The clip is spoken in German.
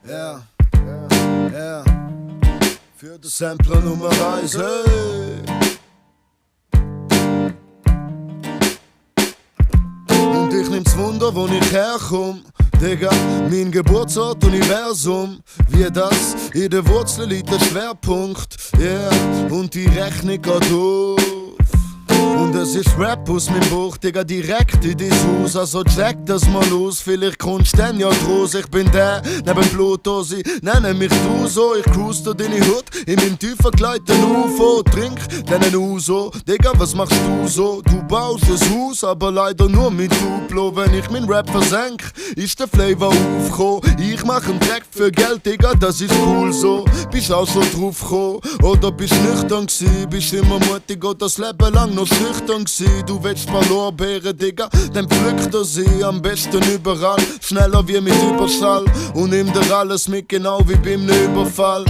Ja, ja, für den Sampler Nummer 1, hey. Und ich nimm's Wunder, wo ich herkomm. Digga, mein Geburtsort, Universum. Wie das, in der Wurzel liegt der Schwerpunkt. Yeah, und die Rechnung geht auf. Und es ist Rap aus meinem Buch, Digga, direkt in dein Haus. Also check das mal aus, vielleicht kommst du dann ja draus. Ich bin der, neben Pluto, sie nennen mich du so. Ich cruise durch deine Hut, in meinem tiefen geleiteten UFO. Trink deinen Uso, Digga, was machst du so? Du baust ein Haus, aber leider nur mit Duplo. Wenn ich meinen Rap versenk, ist der Flavor aufgekommen. Ich mach einen Track für Geld, Digga, das ist cool so. Bist auch schon drauf gekommen, oder bist nüchtern gsi? Bist immer mutig oder das Leben lang noch schüchtern gsi? Du willst paar Lorbeeren, Digga, dann pflückt er sie am besten überall. Schneller wie mit Überschall und nimm dir alles mit, genau wie beim Überfall.